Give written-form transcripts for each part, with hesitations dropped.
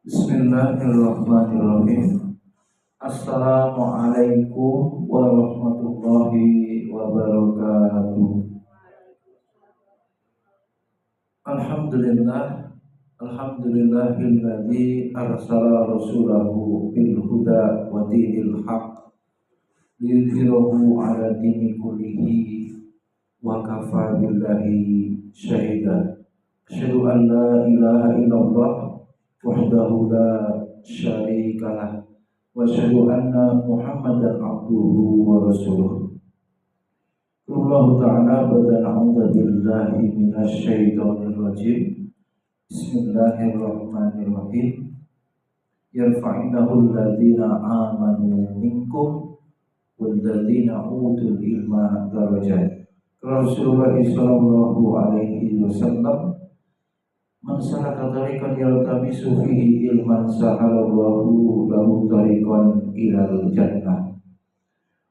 Bismillahirrahmanirrahim. Assalamualaikum warahmatullahi wabarakatuh. Alhamdulillah, alhamdulillahilladzi arsala rasulahu bil huda wa dinil haq liyudhhirahu ala dini kullihi wa kafa billahi syahida. Asyhadu an la ilaha illallah wahdahu la syarikalah wa asyhadu anna Muhammadan abduhu wa rasuluh. Allah ta'ala badan a'udzu billahi minasy syaithanir rajim. Bismillahirrahmanirrahim. Yarfa'illahu alladhina amanu minkum walladzina utul ilma darajat. Rasulullah sallallahu alaihi wasallam man salaka tariqan yaltamisu fihi ilman sahalallahu lahu tariqan ilal jannah.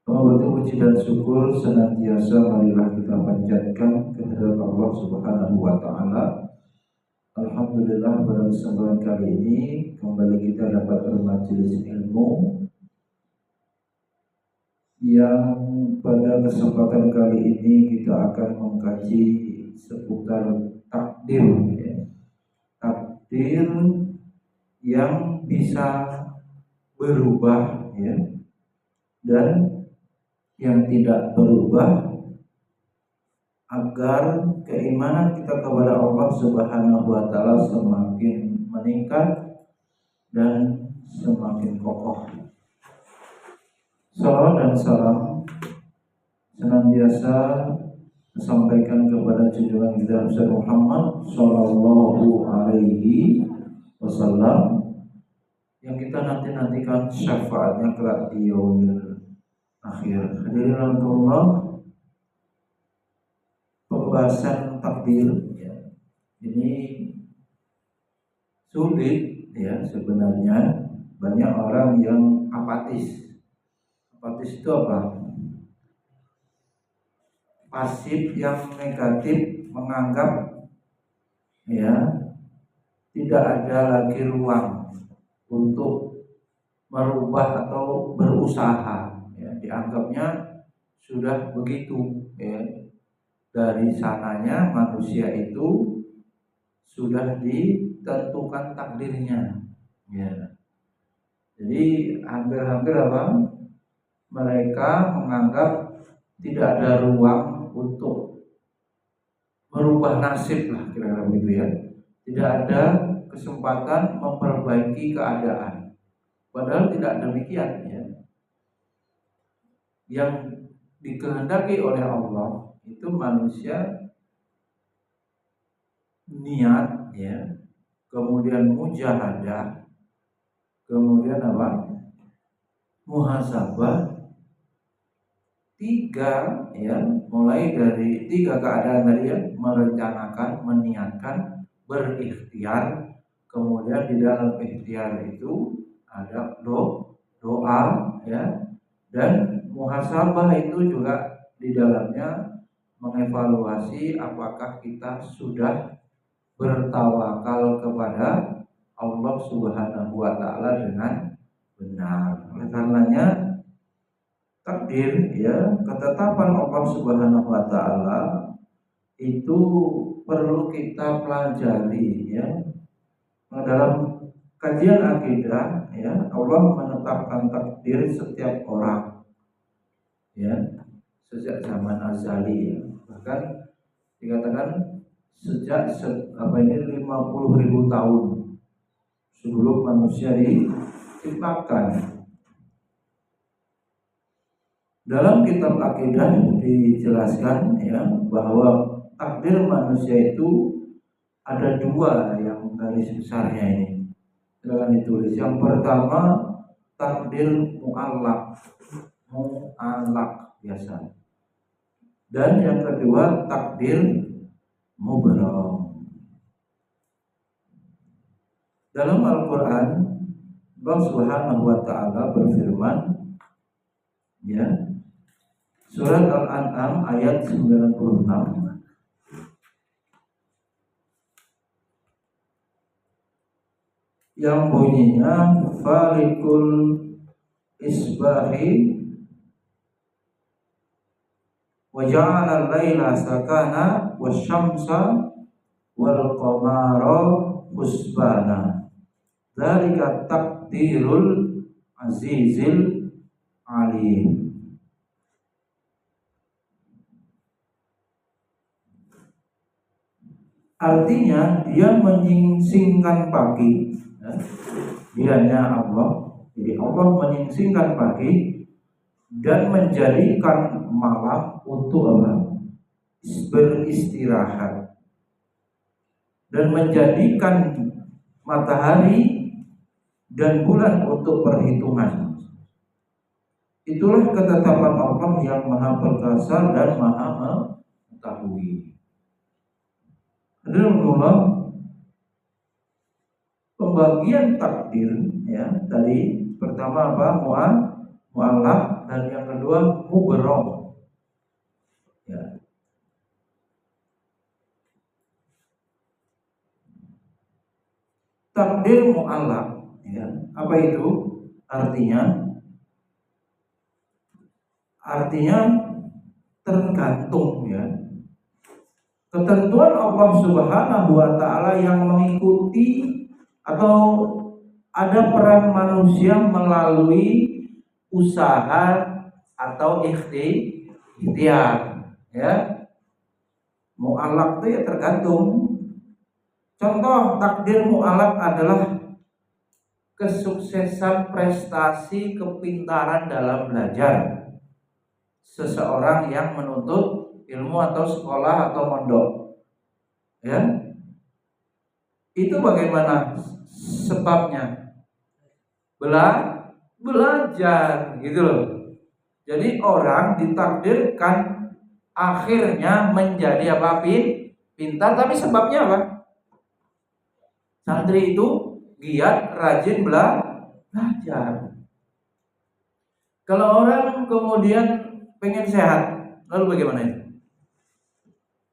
Bahwa puji dan syukur senantiasa marilah kita panjatkan kehadirat Allah Subhanahu wa taala. Alhamdulillah, pada kesempatan kali ini kembali kita dapat bermajelis ilmu yang pada kesempatan kali ini kita akan mengkaji seputar takdir, ya. Takdir yang bisa berubah, ya, dan yang tidak berubah, agar keimanan kita kepada Allah Subhanahu wa taala semakin meningkat dan semakin kokoh. Salawat dan salam senantiasa disampaikan kepada junjungan kita Muhammad sallallahu alaihi wasallam yang kita nantikan syafaatnya kelak di yaumil akhir. Hadirin Allah, pembahasan takdir, ya, ini sulit, ya. Sebenarnya banyak orang yang apatis. Apatis itu apa? Pasif, yang negatif, menganggap, ya, tidak ada lagi ruang untuk merubah atau berusaha, ya. Dianggapnya sudah begitu, ya. Dari sananya manusia itu sudah ditentukan takdirnya, ya. Jadi hampir-hampir apa? Mereka menganggap tidak ada ruang untuk merubah nasib lah, kira-kira begitu, ya. Tidak ada kesempatan memperbaiki keadaan. Padahal tidak demikian, ya. Yang dikehendaki oleh Allah itu manusia niat, ya, kemudian mujahadah, kemudian apa? Muhasabah. Tiga, ya, mulai dari tiga keadaan tadi, ya, merencanakan, meniatkan, berikhtiar. Kemudian di dalam ikhtiar itu ada doa, ya, dan muhasabah itu juga di dalamnya mengevaluasi apakah kita sudah bertawakal kepada Allah Subhanahu wa taala dengan benar. Oleh karenanya takdir, ya, ketetapan Allah Subhanahu wa taala itu perlu kita pelajari, ya. Nah, dalam kajian akidah, ya, Allah menetapkan takdir setiap orang, ya, sejak zaman azali, ya. Bahkan dikatakan sejak 50.000 tahun sebelum manusia diciptakan. Dalam kitab akidah dijelaskan, ya, bahwa takdir manusia itu ada dua yang garis besarnya ini. Silakan ditulis. Yang pertama takdir mu'allaq biasa. Dan yang kedua takdir mubram. Dalam Al-Qur'an Allah Subhanahu wa taala berfirman, ya, surat Al-An'am ayat 96, yang bunyinya falikul isbahi wa ja'ala al-laila sakana wasyamsa wal qamara husbana dzalika taqdirul azizil alim. Artinya dia menyingsingkan pagi, ya. Dianya Allah. Jadi Allah menyingsingkan pagi dan menjadikan malam untuk apa? Beristirahat, dan menjadikan matahari dan bulan untuk perhitungan. Itulah ketetapan Allah yang maha perkasa dan maha mengetahui. Alhamdulillah, pembagian takdir ya tadi pertama apa? Mu'allaq, dan yang kedua mubrom. Ya. Takdir mu'allaq, ya. Apa itu? Artinya tergantung, ya. Ketentuan Allah Subhanahu wa taala yang mengikuti atau ada peran manusia melalui usaha atau ikhtiar, ya. Mu'allaq itu ya tergantung. Contoh takdir mu'allaq adalah kesuksesan prestasi kepintaran dalam belajar seseorang yang menuntut ilmu atau sekolah atau mondok, ya. Itu bagaimana sebabnya? Belajar gitu loh. Jadi orang ditakdirkan akhirnya menjadi apa? Pintar, tapi sebabnya apa? Santri itu giat, rajin belajar. Kalau orang kemudian pengen sehat, lalu bagaimana itu?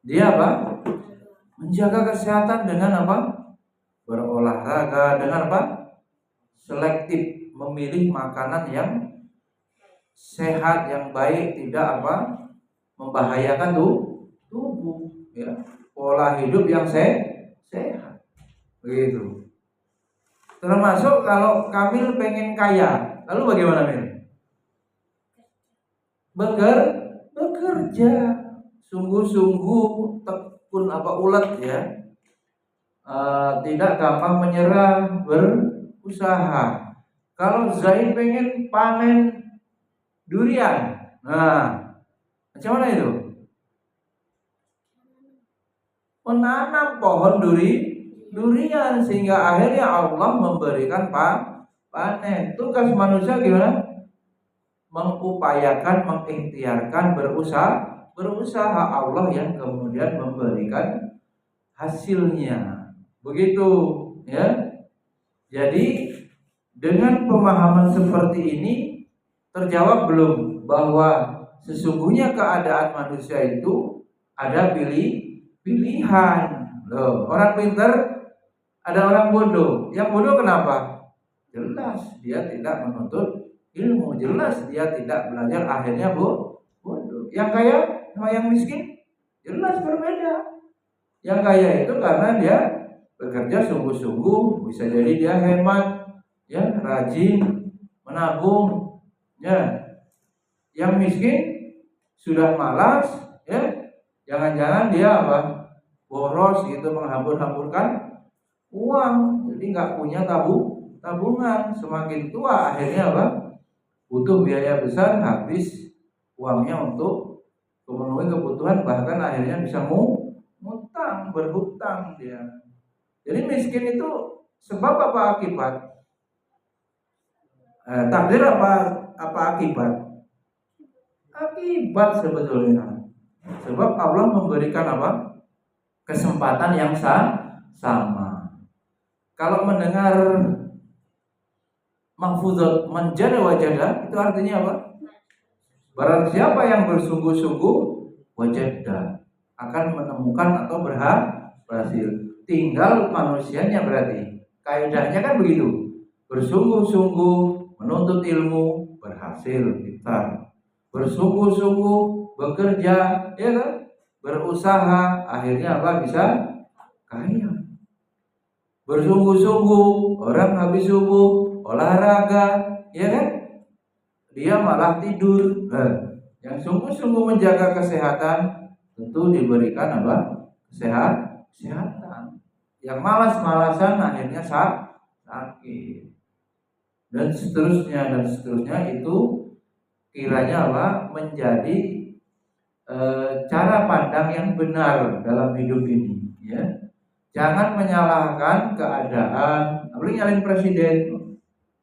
Dia apa? Menjaga kesehatan dengan apa? Berolahraga, dengan apa? Selektif, memilih makanan yang sehat, yang baik, tidak apa? Membahayakan tubuh, ya. Pola hidup yang sehat. Begitu. Termasuk kalau Kamil pengen kaya, lalu bagaimana, Mil? Bekerja sungguh-sungguh, tekun ulet, ya. Tidak gampang menyerah, berusaha. Kalau Zaid pengen panen durian, nah macam mana itu? Menanam pohon durian sehingga akhirnya Allah memberikan panen. Tugas manusia gimana? Mengupayakan, mengikhtiarkan, berusaha. Allah yang kemudian memberikan hasilnya. Begitu, ya. Jadi dengan pemahaman seperti ini terjawab belum bahwa sesungguhnya keadaan manusia itu ada pilihan. Loh, orang pintar, ada orang bodoh. Yang bodoh kenapa? Jelas dia tidak menuntut ilmu, jelas dia tidak belajar, akhirnya bodoh. Yang kaya sama yang miskin jelas berbeda. Yang kaya itu karena dia bekerja sungguh-sungguh, bisa jadi dia hemat, ya, rajin, menabung, ya. Yang miskin sudah malas, ya, jangan-jangan dia apa? Boros gitu, menghambur-hamburkan uang, jadi nggak punya tabungan. Semakin tua akhirnya apa? Butuh biaya besar, habis uangnya untuk memenuhi kebutuhan, bahkan akhirnya bisa ngutang, berhutang dia. Jadi miskin itu sebab apa akibat? Takdir apa akibat? Akibat sebetulnya. Sebab Allah memberikan apa? Kesempatan yang sama. Kalau mendengar mahfuzat manjada wajada, itu artinya apa? Barang siapa yang bersungguh-sungguh wajada akan menemukan atau berhasil. Tinggal manusianya berarti. Kaidahnya kan begitu. Bersungguh-sungguh menuntut ilmu berhasil pintar. Bersungguh-sungguh bekerja, ya kan? Berusaha akhirnya apa? Bisa kaya. Bersungguh-sungguh orang habis subuh olahraga, ya kan? Dia malah tidur. Yang sungguh-sungguh menjaga kesehatan tentu diberikan apa? Kesehatan. Yang malas-malasan akhirnya sakit. Dan seterusnya itu kiranya apa? Menjadi cara pandang yang benar dalam hidup ini, ya. Jangan menyalahkan keadaan, apalagi nyalain presiden.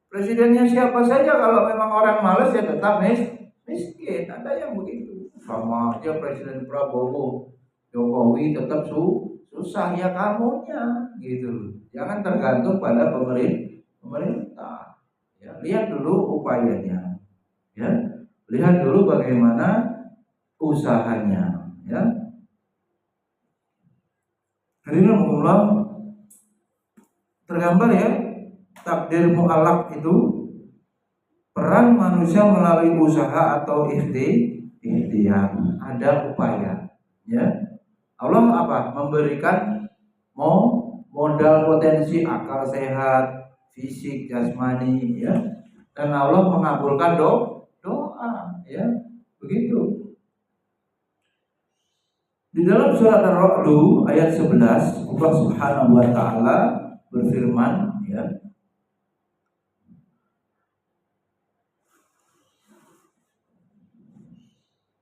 Presidennya siapa saja kalau memang orang malas ya tetap miskin. Ada yang begitu. Sama aja Presiden Prabowo, Jokowi tetap susah ya kamunya gitu. Jangan tergantung pada pemerintah. Ya, lihat dulu upayanya. Ya. Lihat dulu bagaimana usahanya, ya. Hadirin Allah, tergambar ya takdir mu'allaq itu peran manusia melalui usaha atau ikhtiar, ada upaya, ya. Allah apa? Memberikan modal potensi akal sehat, fisik, jasmani, ya. Dan Allah mengabulkan doa, ya. Begitu. Di dalam surat Ar-Ra'd ayat 11 Allah Subhanahu wa taala berfirman, ya.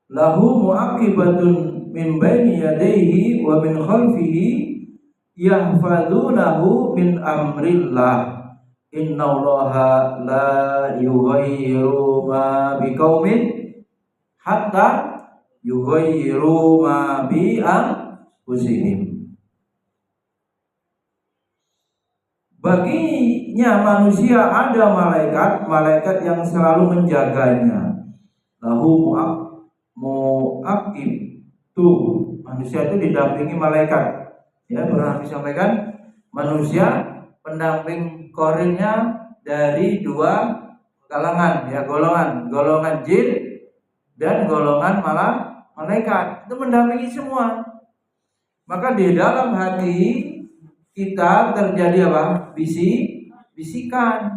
Lahu mu'aqibatun min baini yadayhi wa min khalfihi yahfazunahu min amrillah. Innallaha la yughayyiru ma biqaumin hatta yughayyiru ma bi anfusihim. Baginya manusia ada malaikat yang selalu menjaganya. Lahu mu'aqib tuh, manusia itu didampingi malaikat. Ya, pernah disampaikan manusia pendamping korinnya dari dua kalangan, ya, golongan jin dan golongan malaikat. Itu mendampingi semua. Maka di dalam hati kita terjadi apa? Bisikan.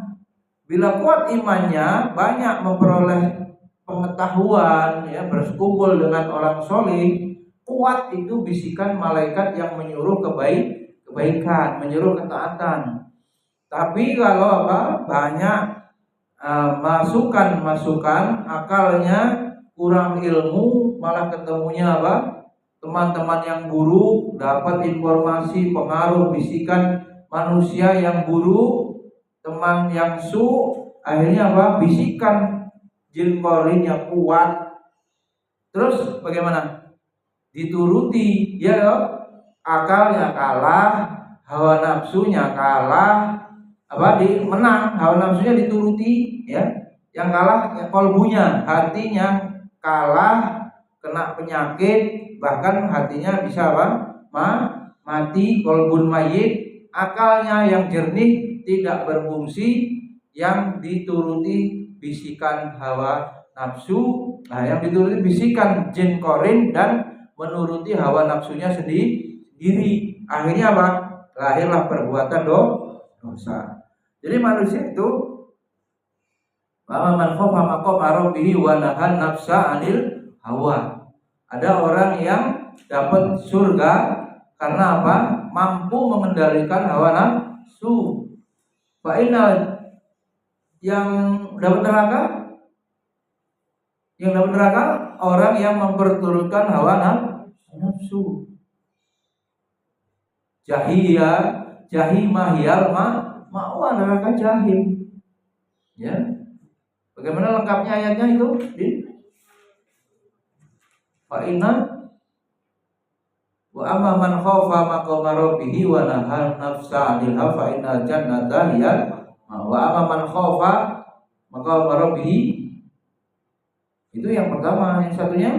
Bila kuat imannya, banyak memperoleh pengetahuan, ya, berkumpul dengan orang soleh, kuat itu bisikan malaikat yang menyuruh kebaikan, menyuruh ketaatan. Tapi kalau apa? Banyak masukan, akalnya kurang ilmu, malah ketemunya apa? Teman-teman yang buruk, dapat informasi pengaruh bisikan manusia yang buruk, teman yang akhirnya apa? Bisikan jin korin yang kuat. Terus bagaimana? Dituruti, ya, akalnya kalah, hawa nafsunya kalah, menang, hawa nafsunya dituruti, ya. Yang kalah ya kolbunya, hatinya kalah, kena penyakit, bahkan hatinya bisa apa? Mati, kolbun mayit. Akalnya yang jernih tidak berfungsi, yang dituruti bisikan hawa nafsu. Nah, yang dituruti bisikan jin korin dan menuruti hawa nafsunya sendiri. Akhirnya apa? Lahirlah perbuatan dosa. Jadi manusia itu man khafa maqama rabbih wa nahan nafsa 'anil hawa. Ada orang yang dapat surga karena apa? Mampu mengendalikan hawa nafsu. Fa yang dapat neraka? Yang dapat neraka orang yang memperturutkan hawa nafsu. Jahimah hiyal ma'wa, neraka jahim. Ya. Bagaimana lengkapnya ayatnya itu? Fa inna wa amma man khafa maqama rabbih wa nahan nafsa 'anil hawa fa innal jannata hiyal wa amma man khafa maqama rabbih. Itu yang pertama. Yang satunya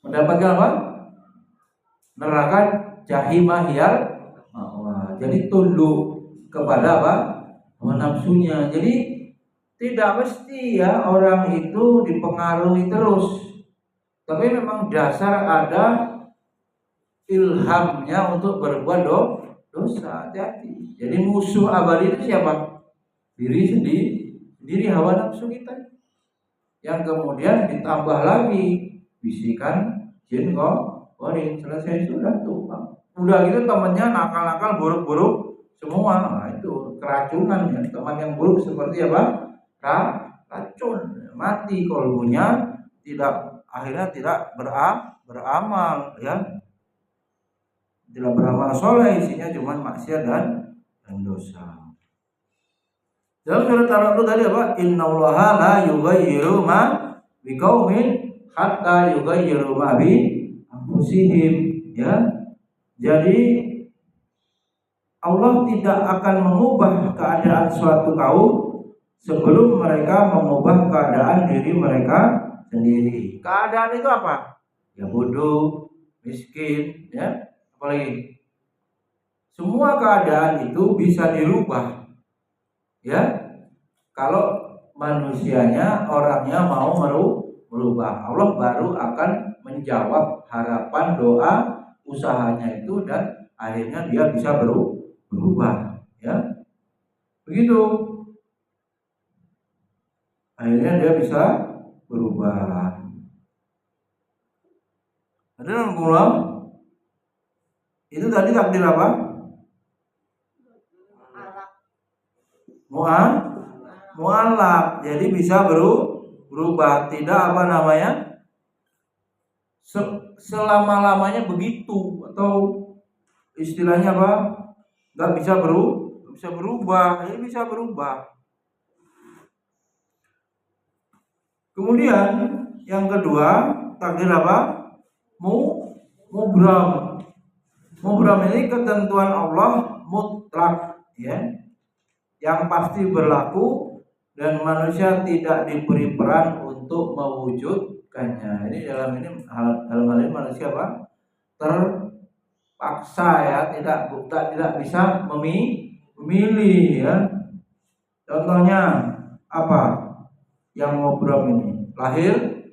mendapatkan apa? Neraka jahimah hiyal ma'wa. Jadi tunduk kepada apa? Hawa nafsunya. Jadi tidak mesti ya orang itu dipengaruhi terus. Tapi memang dasar ada ilhamnya untuk berbuat dosa. Jadi musuh abadi itu siapa? Diri sendiri hawa nafsu kita. Yang kemudian ditambah lagi bisikan jin korin. Selesai sudah tuh. Udah gitu temannya nakal-nakal buruk-buruk semua. Nah, itu keracunan ya. Teman yang buruk seperti apa? Racun. Mati kolbunya, akhirnya tidak beramal ya. Tidak beramal soleh, isinya cuma maksiat dan dosa. Dalam surat Al-A'raf tadi apa? Innallaha la yughayyiru ma biqaumin hatta yughayyiru ma bi anfusihim ya. Jadi Allah tidak akan mengubah keadaan suatu kaum sebelum mereka mengubah keadaan diri mereka sendiri. Keadaan itu apa? Ya bodoh, miskin, ya. Apalagi semua keadaan itu bisa dirubah. Ya. Kalau manusianya, orangnya mau merubah, Allah baru akan menjawab harapan doa usahanya itu dan akhirnya dia bisa berubah, ya. Begitu. Akhirnya dia bisa berubah. Ada yang pulang? Itu tadi takdir apa? Mu'allaq. Jadi bisa berubah, tidak apa namanya? Selama-lamanya begitu, atau istilahnya apa? Enggak bisa berubah, ini bisa berubah. Kemudian yang kedua, takdir apa? Mubram. Mubram ini ketentuan Allah mutlak, ya. Yang pasti berlaku dan manusia tidak diberi peran untuk mewujudkannya. Ini dalam hal ini manusia apa? Terpaksa ya, tidak bisa memilih ya. Contohnya apa? Yang mubram ini lahir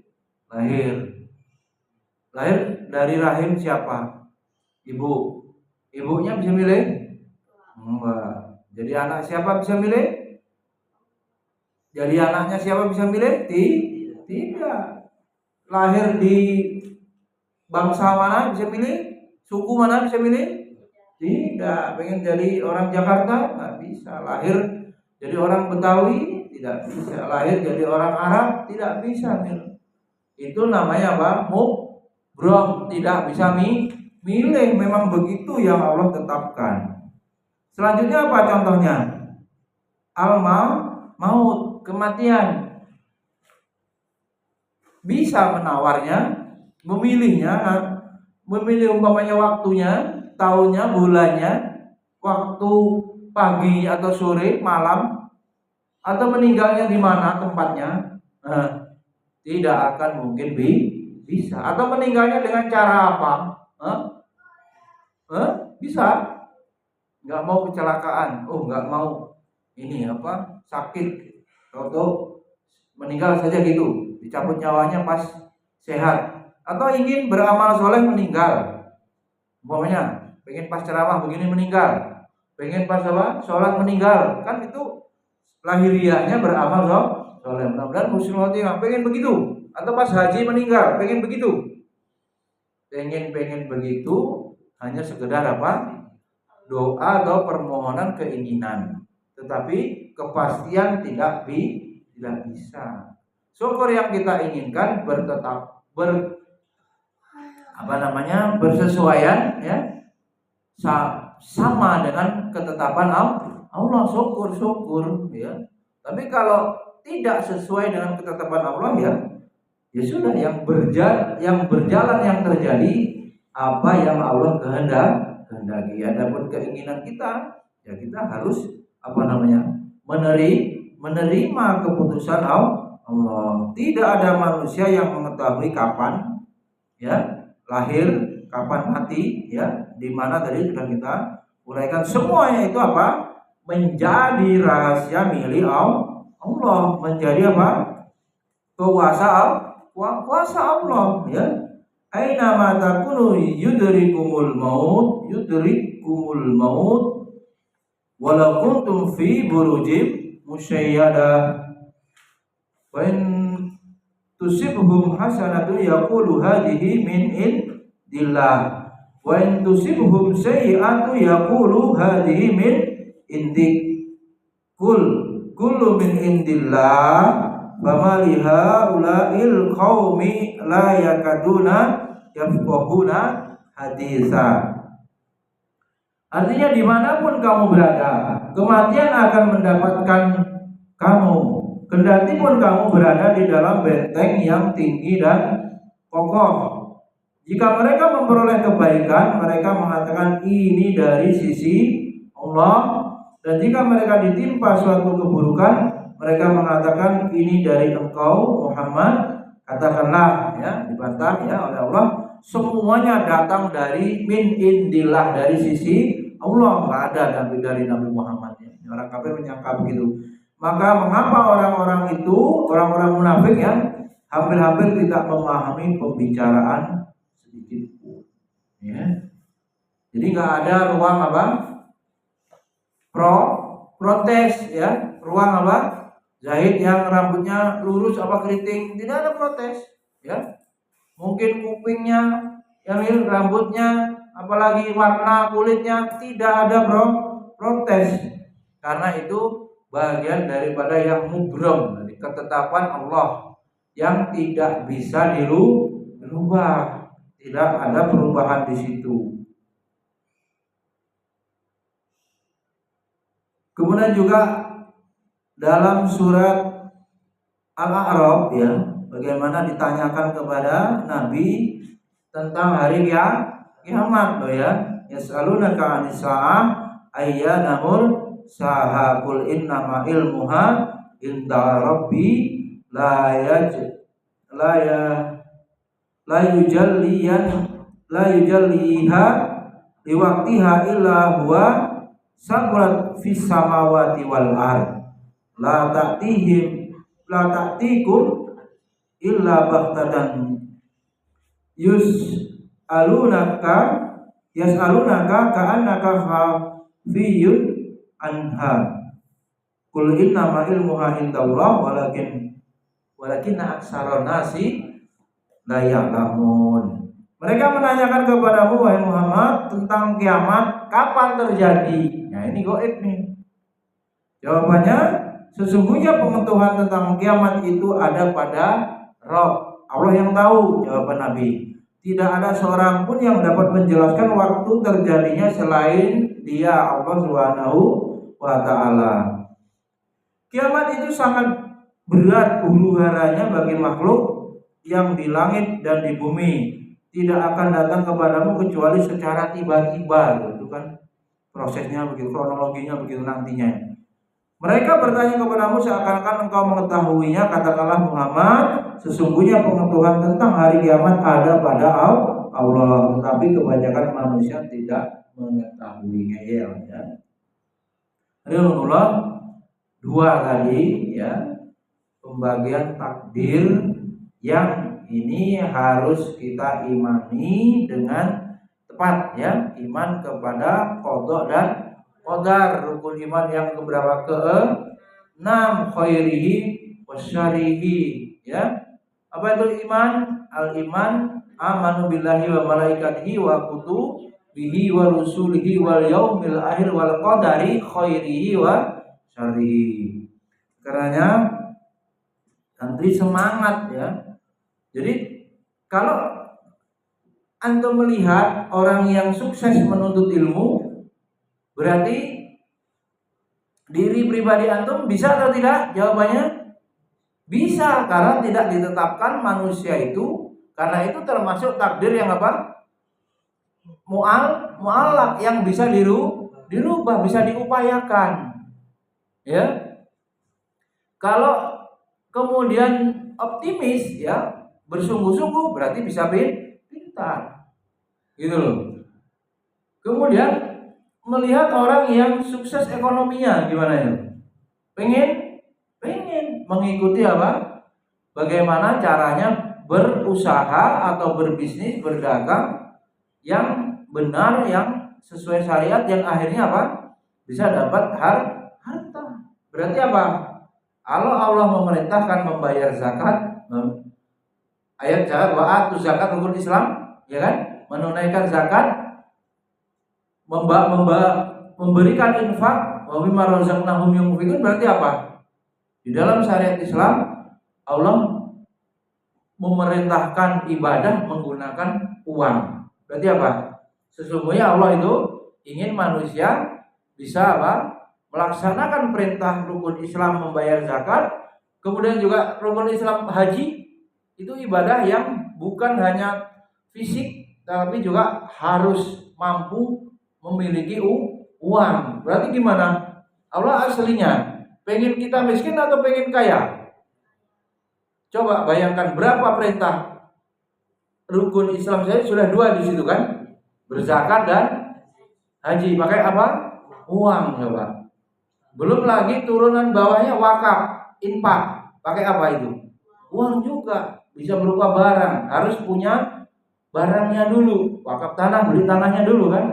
dari rahim siapa? Ibunya bisa milih? Enggak. Jadi anak siapa bisa milih? Jadi anaknya siapa bisa milih? Tidak. Lahir di bangsa mana bisa milih? Suku mana bisa milih? Tidak. Pengen jadi orang Jakarta? Nggak bisa. Lahir jadi orang Betawi? Tidak bisa. Lahir jadi orang Arab? Tidak bisa. Itu namanya apa? Mubram. Tidak bisa milih. Memang begitu yang Allah tetapkan. Selanjutnya apa contohnya? Maut, kematian. Bisa menawarnya, memilihnya, memilih umpamanya waktunya, tahunnya, bulannya, waktu pagi atau sore, malam, atau meninggalnya di mana tempatnya. Tidak akan mungkin bisa. Atau meninggalnya dengan cara apa? Bisa. Nggak mau kecelakaan, nggak mau ini apa sakit, atau meninggal saja gitu, dicabut nyawanya pas sehat, atau ingin beramal soleh meninggal, umpamanya pengen pas ceramah begini meninggal, pengen pas apa sholat meninggal, kan itu lahiriahnya beramal soleh, mudah-mudahan husnul khotimah, pengen begitu, atau pas haji meninggal, pengen begitu, pengen begitu, hanya sekedar apa? Doa atau permohonan keinginan, tetapi kepastian tidak bisa. Syukur yang kita inginkan bersesuaian ya, sama dengan ketetapan Allah. Syukur ya. Tapi kalau tidak sesuai dengan ketetapan Allah ya sudah, yang berjalan yang terjadi apa yang Allah kehendaki. Adapun keinginan kita, ya kita harus menerima keputusan Allah. Tidak ada manusia yang mengetahui kapan ya lahir, kapan mati, ya, di mana tadi sudah kita uraikan semuanya itu apa? Menjadi rahasia milik Allah, menjadi apa? Kuasa Allah, ya. Aina ma takunu yudrikumul maut walau kuntum fi burujim musyayyadah wa in tusibhum hasanatu yaqulu hadhihi min indillah wa in tusibhum sayyi'atu yaqulu hadhihi min indik kullu min indillah fama liha ulail qaumi la yakaduna yafqahuna haditsa. Artinya dimanapun kamu berada, kematian akan mendapatkan kamu, kendati pun kamu berada di dalam benteng yang tinggi dan kokoh. Jika mereka memperoleh kebaikan, mereka mengatakan ini dari sisi Allah, dan jika mereka ditimpa suatu keburukan, mereka mengatakan ini dari engkau Muhammad. Katakanlah, ya, dibantah ya oleh Allah, semuanya datang dari min indillah, dari sisi Allah, nggak ada dari Nabi Muhammad, ya. Orang kafir menyangka begitu. Maka mengapa orang-orang itu, orang-orang munafik yang hampir-hampir tidak memahami pembicaraan sedikit pun, ya. Jadi nggak ada ruang apa? Protes, ya, ruang apa? Zahid yang rambutnya lurus apa keriting, tidak ada protes, ya. Mungkin kupingnya, ya, rambutnya, apalagi warna kulitnya, tidak ada protes, karena itu bagian daripada yang mubram, dari ketetapan Allah yang tidak bisa dirubah, tidak ada perubahan di situ. Kemudian juga dalam surat Al-A'raf, ya, bagaimana ditanyakan kepada Nabi tentang hari kiamat, loh, ya. Yas'alunaka 'anis sa'ah ayyana mursaha qul innama ilmuha inda rabbi la yujalliha liwaqtiha illa huwa saqulat fis samawati wal ard la ta'tikum illa baghtatan yas'alunaka ka'annaka hafiyun anha qul innama ilmuha indallah walakinna aktsaran nasi la ya'lamun. Mereka menanyakan kepadamu wahai Muhammad tentang kiamat kapan terjadi. Nah, ini gaib nih. Jawabannya, sesungguhnya pengetahuan tentang kiamat itu ada pada Rabb, Allah yang tahu, jawaban Nabi. Tidak ada seorang pun yang dapat menjelaskan waktu terjadinya selain Dia, Allah Subhanahu wa ta'ala. Kiamat itu sangat berat huru-haranya bagi makhluk yang di langit dan di bumi. Tidak akan datang kepadamu kecuali secara tiba-tiba, itu kan prosesnya begitu, kronologinya begitu nantinya. Mereka bertanya kepadamu seakan-akan engkau mengetahuinya. Katakanlah Muhammad, sesungguhnya pengetahuan tentang hari kiamat ada pada Allah, tetapi kebanyakan manusia tidak mengetahuinya, ya. Alhamdulillah, dua tadi, ya, pembagian takdir yang ini harus kita imani dengan tepat, ya. Iman kepada qada dan qadar, rukun iman yang keberapa? Ke-6, khairihi wasyarihi, ya. Apa itu iman? Al-iman amanu billahi wa malaikatihi wa kutubihi wa rusulihi wal yaumil akhir wal qadari khairihi wa syarihi. Karena santri semangat, ya. Jadi kalau antum melihat orang yang sukses menuntut ilmu, berarti diri pribadi antum bisa atau tidak? Jawabannya bisa, karena tidak ditetapkan manusia itu, karena itu termasuk takdir yang apa? Mu'allaq, yang bisa dirubah, bisa diupayakan, ya. Kalau kemudian optimis, ya, bersungguh-sungguh, berarti bisa pintar. gitu loh. Kemudian melihat orang yang sukses ekonominya gimana ya? Pengen mengikuti apa? Bagaimana caranya berusaha atau berbisnis, berdagang yang benar, yang sesuai syariat, yang akhirnya apa? Bisa dapat harta. Berarti apa? Kalau Allah memerintahkan membayar zakat, ayat zakat wa atu zakat rukun Islam, ya kan? Menunaikan zakat, memberikan infak, wa mimma razaqnahum yunfiqun, berarti apa? Di dalam syariat Islam Allah memerintahkan ibadah menggunakan uang. Berarti apa? Sesungguhnya Allah itu ingin manusia bisa apa? Melaksanakan perintah rukun Islam membayar zakat, kemudian juga rukun Islam haji, itu ibadah yang bukan hanya fisik tapi juga harus mampu memiliki uang. Berarti gimana? Allah aslinya pengen kita miskin atau pengen kaya? Coba bayangkan berapa perintah rukun Islam saya sudah 2 di situ kan? Berzakat dan haji. Pakai apa? Uang, coba. Belum lagi turunan bawahnya wakaf, infak. Pakai apa itu? Uang juga. Bisa berupa barang. Harus punya barangnya dulu. Wakaf tanah, beli tanahnya dulu kan?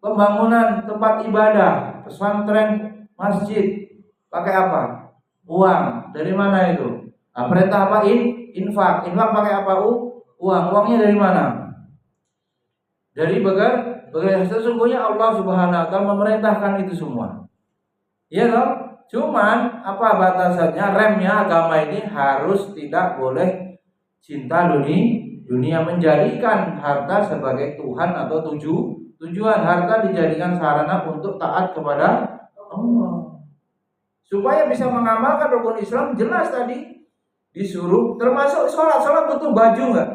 Pembangunan tempat ibadah, pesantren, masjid. Pakai apa? Uang. Dari mana itu? Nah, perintah apa? Infak. Infak pakai apa? Uang. Uangnya dari mana? Dari bekerja. Sesungguhnya Allah Subhanahu wa taala memerintahkan itu semua. Iya toh? Cuman apa batasannya? Remnya agama ini harus tidak boleh cinta dunia, menjadikan harta sebagai Tuhan atau tujuan. Harta dijadikan sarana untuk taat kepada Allah. Supaya bisa mengamalkan rukun Islam, jelas tadi disuruh, termasuk sholat. Sholat butuh baju nggak?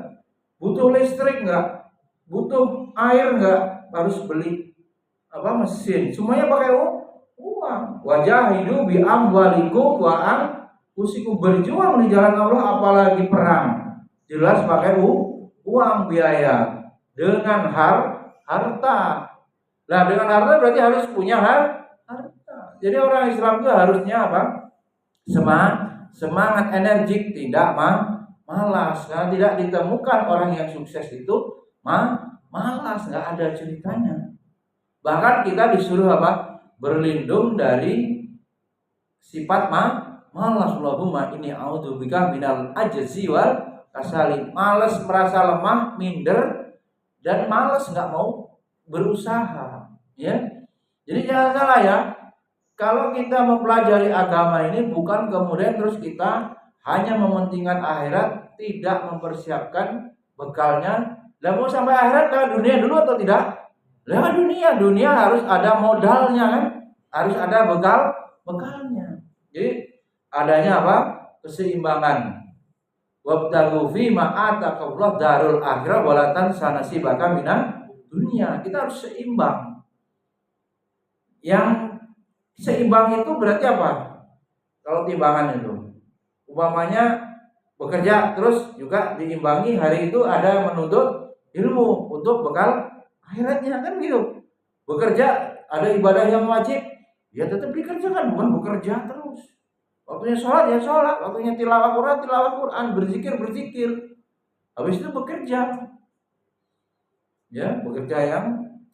Butuh listrik nggak? Butuh air nggak? Harus beli mesin. Semuanya pakai uang. Wajahidu bi amwalikum wa anfusikum, berjuang di jalan Allah, apalagi perang. Jelas pakai uang, biaya. Dengan harta. Nah, dengan harta berarti harus punya harta. Jadi orang Islam itu harusnya apa? Semangat, energik, tidak malas. Karena tidak ditemukan orang yang sukses itu malas, nggak ada ceritanya. Bahkan kita disuruh apa? Berlindung dari sifat malas. Allahumma inni a'udzubika minal ajzi wal kasali. Malas, merasa lemah, minder, dan malas nggak mau berusaha. Ya, jadi jangan salah ya. Kalau kita mempelajari agama ini bukan kemudian terus kita hanya mementingkan akhirat, tidak mempersiapkan bekalnya. Lah mau sampai akhirat lewat dunia dulu atau tidak? Lewat dunia harus ada modalnya kan? Harus ada bekalnya. Jadi adanya apa? Keseimbangan. Wabtaghu fi ma ataqallahu darul akhirah wala tansa nasibaka minad dunia. Kita harus seimbang. Yang seimbang itu berarti apa? Kalau timbangan itu umpamanya bekerja terus juga diimbangi, hari itu ada menuntut ilmu untuk bekal akhiratnya kan gitu. Bekerja ada ibadah yang wajib, ya tetap dikerjakan, bukan bekerja terus. Waktunya sholat ya sholat, waktunya tilawah Quran, berzikir. Habis itu bekerja. Ya, bekerja yang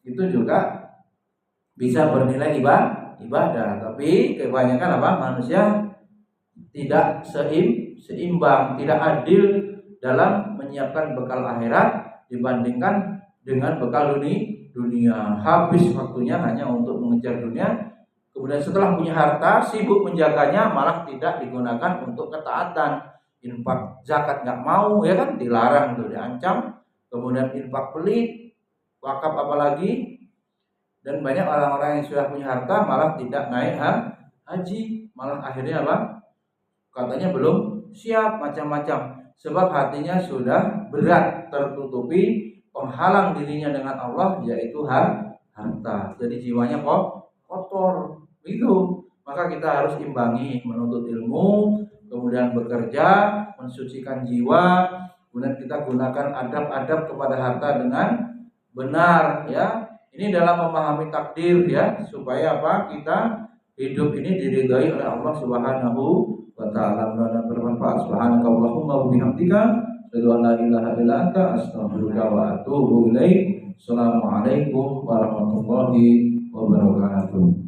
itu juga bisa bernilai ibadah, tapi kebanyakan apa? Manusia tidak seimbang, tidak adil dalam menyiapkan bekal akhirat dibandingkan dengan bekal dunia. Habis waktunya hanya untuk mengejar dunia, kemudian setelah punya harta sibuk menjaganya, malah tidak digunakan untuk ketaatan. Infak zakat nggak mau, ya kan, dilarang tuh, diancam. Kemudian infak pelit, wakaf apalagi. Dan banyak orang-orang yang sudah punya harta malah tidak naik haji, malah akhirnya apa? Katanya belum siap, macam-macam. Sebab hatinya sudah berat, tertutupi, penghalang dirinya dengan Allah, yaitu harta. Jadi jiwanya kotor. Itu. Maka kita harus imbangi, menuntut ilmu, kemudian bekerja, mensucikan jiwa, Kemudian kita gunakan adab-adab kepada harta dengan benar ya. Ini dalam memahami takdir ya, supaya apa? Kita hidup ini diridhai oleh Allah Subhanahu wa taala. Mudah-mudahan bermanfaat. Subhanakallahumma wa bihamdika asyhadu an la ilaha illa anta astaghfiruka wa atubu ilaik. Assalamualaikum warahmatullahi wabarakatuh.